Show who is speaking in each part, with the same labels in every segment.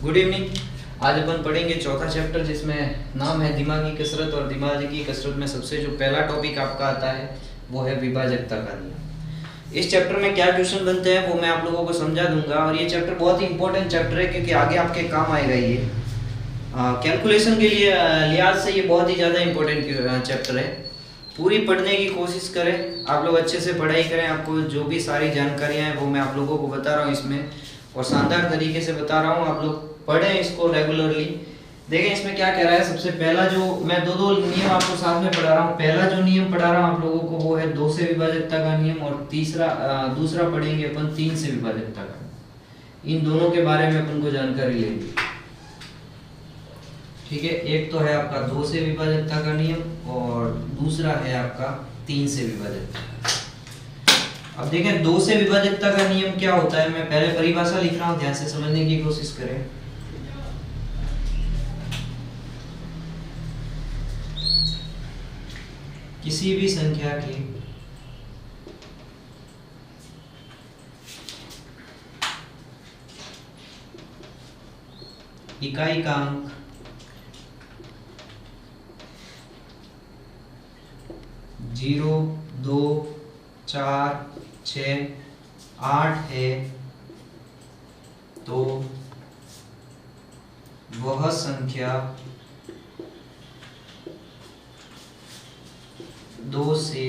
Speaker 1: Good evening. आज अपन पढ़ेंगे चौथा चैप्टर जिसमें नाम है दिमागी कसरत। और दिमागी कसरत में सबसे जो पहला टॉपिक आपका आता है वो है विभाजकता का नियम। इस चैप्टर में क्या क्वेश्चन बनते हैं वो मैं आप लोगों को समझा दूंगा। और ये चैप्टर बहुत ही इंपॉर्टेंट चैप्टर है क्योंकि आगे आपके काम आएगा। ये कैलकुलेशन के लिए लिहाज से ये बहुत ही ज़्यादा इंपॉर्टेंट चैप्टर है। पूरी पढ़ने की कोशिश करें, आप लोग अच्छे से पढ़ाई करें। आपको जो भी सारी जानकारियाँ हैं वो मैं आप लोगों को बता रहा हूँ इसमें, और शानदार तरीके से बता रहा हूँ। आप लोग पढ़ें इसको रेगुलरली। देखें इसमें क्या कह रहा है। सबसे पहला जो मैं दो नियम आपको साथ में पढ़ा रहा हूँ। पहला जो नियम पढ़ा रहा हूँ आप लोगों को वो है 2 से विभाजकता का नियम, और दूसरा पढ़ेंगे अपन 3 से विभाजकता का। इन दोनों के बारे में अपन को जानकारी लेंगे, ठीक है। एक तो है आपका 2 से विभाजकता का नियम और दूसरा है आपका 3 से विभाजकता। अब देखें 2 से विभाजकता का नियम क्या होता है। मैं पहले परिभाषा लिख रहा हूं, ध्यान से समझने की कोशिश करें। किसी भी संख्या के इकाई का अंक 0, 2, 4, 6, 8 है तो वह संख्या 2 से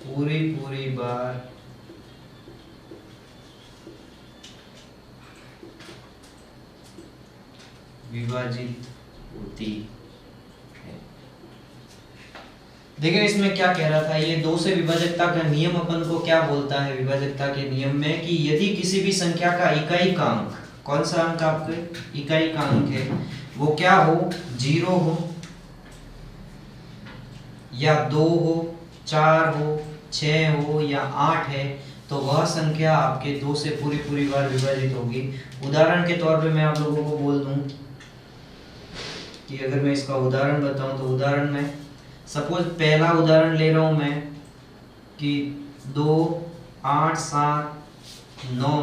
Speaker 1: पूरी बार विभाजित होती है। देखिए इसमें क्या कह रहा था। ये 2 से विभाजकता का नियम अपन को क्या बोलता है विभाजकता के नियम में, कि यदि किसी भी संख्या का इकाई का अंक, कौन सा अंक आपके इकाई का अंक है, वो क्या हो, 0 हो या 2 हो, 4 हो, 6 हो या 8 है, तो वह संख्या आपके 2 से पूरी बार विभाजित होगी। उदाहरण के तौर पे मैं आप लोगों को बोल दूं कि अगर मैं इसका उदाहरण बताऊं तो उदाहरण में सपोज पहला उदाहरण ले रहा हूं मैं कि 2, 8, 7, 9,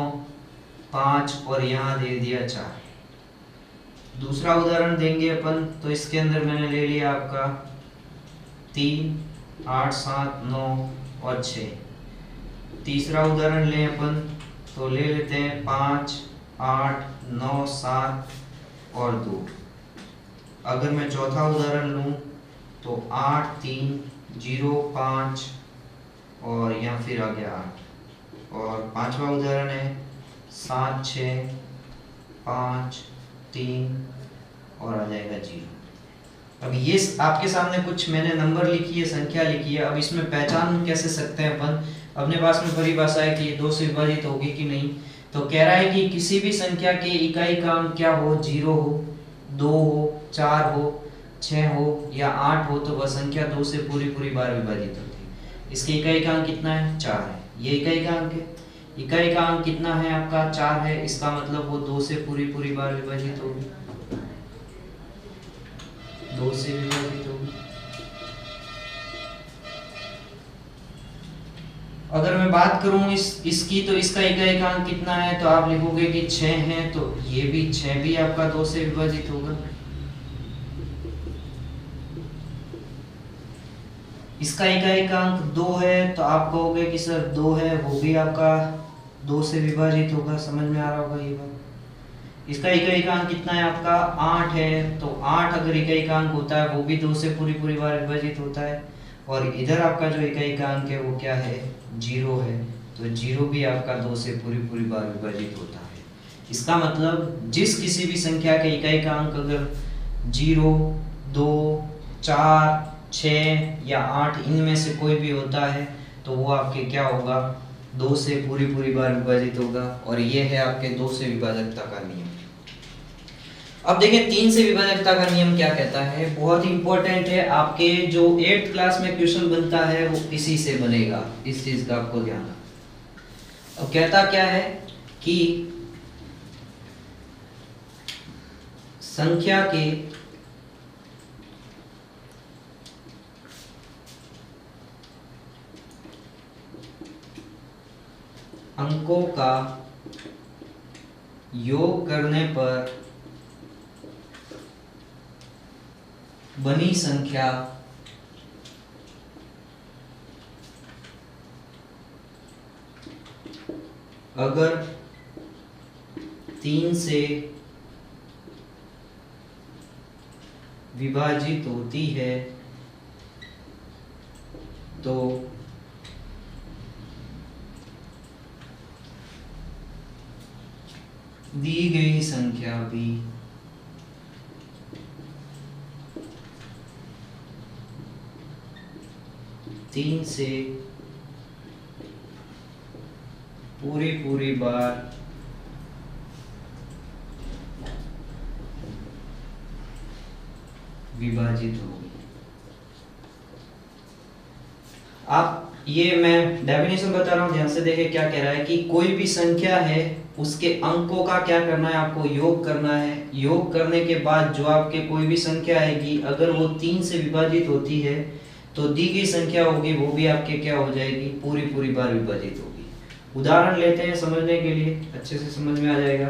Speaker 1: 5 और यहाँ दे दिया 4। दूसरा उदाहरण देंगे अपन तो इसके अंदर मैंने ले लिया आपका 3, 8, 7, 9 और 6। तीसरा उदाहरण लें अपन तो ले लेते हैं 5, 8, 9, 7 और 2। अगर मैं चौथा उदाहरण लूं तो 8, 3, 0, 5 और यहाँ फिर आ गया 8। और पांचवा उदाहरण है 7, 6, 5, 3 और आ जाएगा 0। अब ये आपके सामने कुछ मैंने नंबर लिखी है, संख्या लिखी है। अब इसमें पहचान कैसे सकते हैं अपन, अपने पास में परिभाषा है कि ये 2 से विभाजित होगी कि नहीं। तो कह रहा है कि किसी भी संख्या के इकाई का अंक क्या हो, 0 हो, 2 हो, 4 हो, 6 हो या 8 हो, तो वह संख्या 2 से पूरी बार विभाजित होती है। इसके इकाई का अंक कितना है, 4 है। ये इकाई का अंक है। इकाई का अंक कितना है आपका, 4 है। इसका मतलब वो 2 से पूरी बार विभाजित होगी, 2 से विभाजित होगी। अगर मैं बात करूं इसकी तो इसका इकाई का अंक कितना है, तो आप लिखोगे कि 6 है, तो ये भी 6 भी आपका 2 से विभाजित होगा। इसका इकाई का अंक 2 है तो आप कहोगे कि सर 2 है, वो भी आपका 2 से विभाजित होगा। समझ में आ रहा होगा ये बात। इसका इकाई का अंक कितना है आपका, 8 है, तो 8 अगर इकाई का अंक होता है वो भी 2 से पूरी बार विभाजित होता है। और इधर आपका जो इकाई का अंक है वो क्या है, 0 है, तो 0 भी आपका 2 से पूरी बार विभाजित होता है। इसका मतलब जिस किसी भी संख्या के इकाई का अंक अगर 0, 2, 4, 6 या 8 इनमें से कोई भी होता है तो वो आपके क्या होगा, 2 से पूरी बार विभाजित होगा। और ये है आपके 2 से विभाजकता का नियम। अब देखिए 3 से विभाजकता का नियम क्या कहता है, बहुत ही इंपॉर्टेंट है। आपके जो 8th क्लास में क्वेश्चन बनता है वो इसी से बनेगा, इस चीज का आपको ध्यान रखना। अब कहता क्या है कि संख्या के अंकों का योग करने पर बनी संख्या अगर 3 से विभाजित होती है तो दी गई संख्या भी तीन से पूरी बार विभाजित होगी। आप ये मैं डेफिनेशन बता रहा हूं, ध्यान से देखें क्या कह रहा है कि कोई भी संख्या है उसके अंकों का क्या करना है, आपको योग करना है। योग करने के बाद जो आपके कोई भी संख्या आएगी अगर वो 3 से विभाजित होती है तो दी गई संख्या होगी वो भी आपके क्या हो जाएगी, पूरी बार विभाजित होगी। उदाहरण लेते हैं समझने के लिए, अच्छे से समझ में आ जाएगा।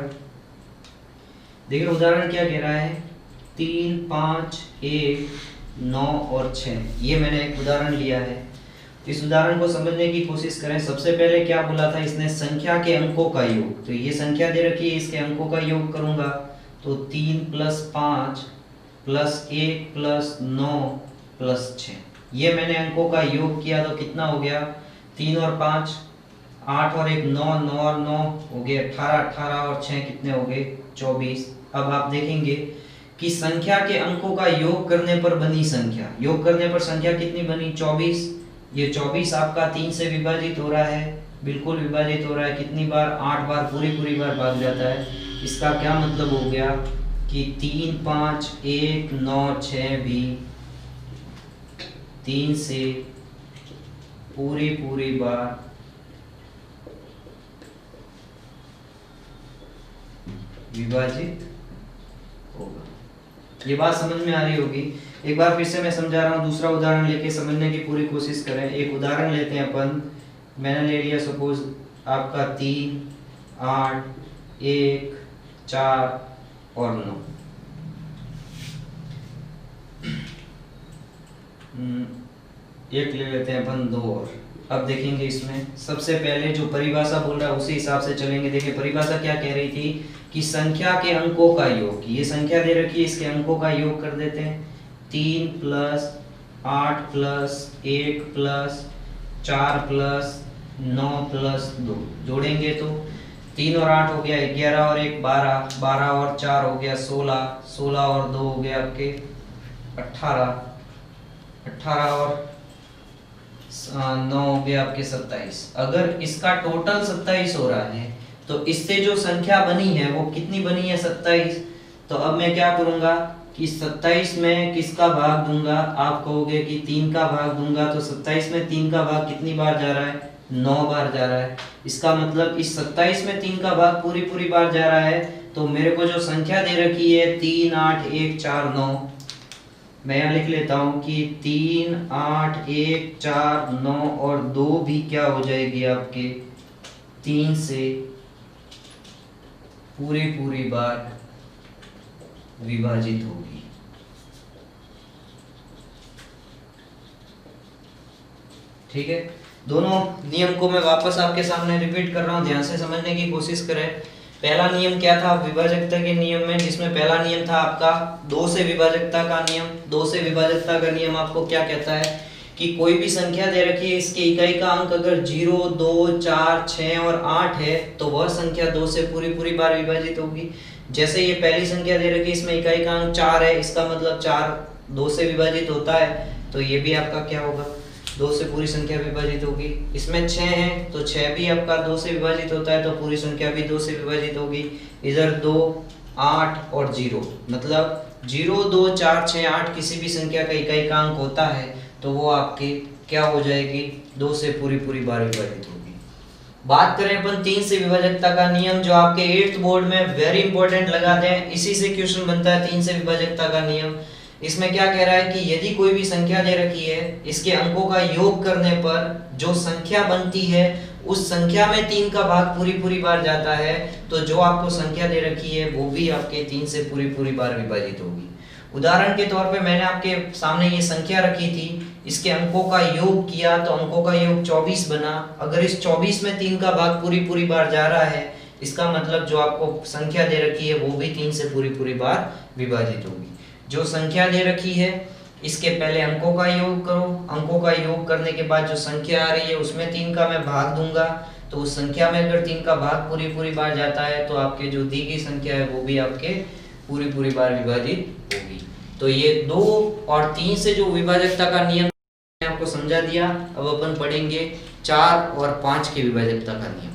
Speaker 1: देखिए उदाहरण क्या कह रहा है, 3, 5, 1, 9 और 6। ये मैंने एक उदाहरण लिया है। इस उदाहरण को समझने की कोशिश करें। सबसे पहले क्या बोला था इसने, संख्या के अंकों का योग। तो ये संख्या दे रखी है, इसके अंकों का योग करूंगा तो 3 + 5 + 1 + 9 + 6। ये मैंने अंकों का योग किया तो कितना हो गया, 3 और 5 8 और 1 9, 9 और 9 हो गए 18, 18 और 6 कितने हो गए 24। अब आप देखेंगे कि संख्या के अंकों का योग करने पर बनी संख्या, योग करने पर संख्या कितनी बनी 24। ये 24 आपका 3 से विभाजित हो रहा है, बिल्कुल विभाजित हो रहा है। कितनी बार, 8 बार, पूरी बार भाग जाता है। इसका क्या मतलब हो गया कि 3, 5, 1, 9, 6 भी 3 से पूरी बार विभाजित होगा। ये बात समझ में आ रही होगी। एक बार फिर से मैं समझा रहा हूँ, दूसरा उदाहरण लेके समझने की पूरी कोशिश करें। एक उदाहरण लेते हैं अपन, मैंने ले लिया सपोज आपका 3, 8, 1, 4 और 9। एक ले लेते हैं अपन 2 और। अब देखेंगे इसमें सबसे पहले जो परिभाषा बोल रहा है उसी हिसाब से चलेंगे। देखिए परिभाषा क्या कह रही थी कि संख्या के अंकों का योग, ये संख्या दे रखी है इसके अंकों का योग कर देते हैं। 3 + 8 + 1 + 4 + 9 + 2 जोड़ेंगे तो 3 और 8 हो गया 11 और 1 12, 12 और 4 हो गया 16, 16 और 2 हो गया आपके 18, 18 और 9 हो गया आपके 27। अगर इसका टोटल 27 हो रहा है तो इससे जो संख्या बनी है वो कितनी बनी है 27। तो अब मैं क्या करूंगा कि 27 में किसका भाग दूंगा, आप कहोगे कि 3 का भाग दूंगा। तो 27 में 3 का भाग कितनी बार जा रहा है, 9 बार जा रहा है। इसका मतलब इस 27 में 3 का भाग पूरी बार जा रहा है। तो मेरे को जो संख्या दे रखी है 3, 8, 1, 4, 9, मैं यहाँ लिख लेता हूँ कि 3, 8, 1, 4, 9 और 2 भी क्या हो जाएगी आपके 3 से पूरी बार विभाजित होगी। ठीक है, दोनों नियम को मैं वापस आपके सामने रिपीट कर रहा हूं, ध्यान से समझने की कोशिश करें। पहला नियम क्या था विभाजकता के नियम में, जिसमें पहला नियम था आपका 2 से विभाजकता का नियम। 2 से विभाजकता का नियम आपको क्या कहता है कि कोई भी संख्या दे रखी है, इसके इकाई का अंक अगर 0, 2, 4, 6 और 8 है तो वह संख्या 2 से पूरी बार विभाजित होगी। जैसे ये पहली संख्या दे रखी है, इसमें इकाई का अंक 4 है, इसका मतलब 4 2 से विभाजित होता है, तो ये भी आपका क्या होगा 2 से पूरी संख्या विभाजित होगी। इसमें 6 है तो 6 भी आपका 2 से विभाजित होता है, तो पूरी संख्या भी 2 से विभाजित होगी। इधर 2, 8 और 0, मतलब 0, 2, 4, 6, 8 किसी भी संख्या का इकाई का अंक होता है तो वो आपके क्या हो जाएगी 2 से पूरी बार विभाजित होगी। बात करें अपन 3 से विभाजकता का नियम, जो आपके 8th बोर्ड में वेरी इंपॉर्टेंट लगाते हैं, इसी से क्वेश्चन बनता है 3 से विभाजकता का नियम। इसमें क्या कह रहा है कि यदि कोई भी संख्या दे रखी है, इसके अंकों का योग करने पर जो संख्या बनती है उस संख्या में 3 का भाग पूरी पूरी बार जाता है, तो जो आपको संख्या दे रखी है वो भी आपके 3 से पूरी पूरी बार विभाजित होगी। उदाहरण के तौर पे मैंने आपके सामने ये संख्या रखी थी, इसके अंकों का योग किया तो अंकों का योग 24 बना। अगर इस 24 में 3 का भाग पूरी पूरी बार जा रहा है, इसका मतलब जो आपको संख्या दे रखी है वो भी 3 से पूरी पूरी बार विभाजित होगी। जो संख्या दे रखी है इसके पहले अंकों का योग करो, अंकों का योग करने के बाद जो संख्या आ रही है उसमें 3 का मैं भाग दूंगा, तो उस संख्या में अगर 3 का भाग पूरी पूरी बार जाता है तो आपके जो दी गई संख्या है वो भी आपके पूरी पूरी बार विभाजित होगी। तो ये 2 और 3 से जो विभाजकता का नियम मैंने आपको समझा दिया। अब अपन पढ़ेंगे 4 और 5 के विभाजकता का नियम।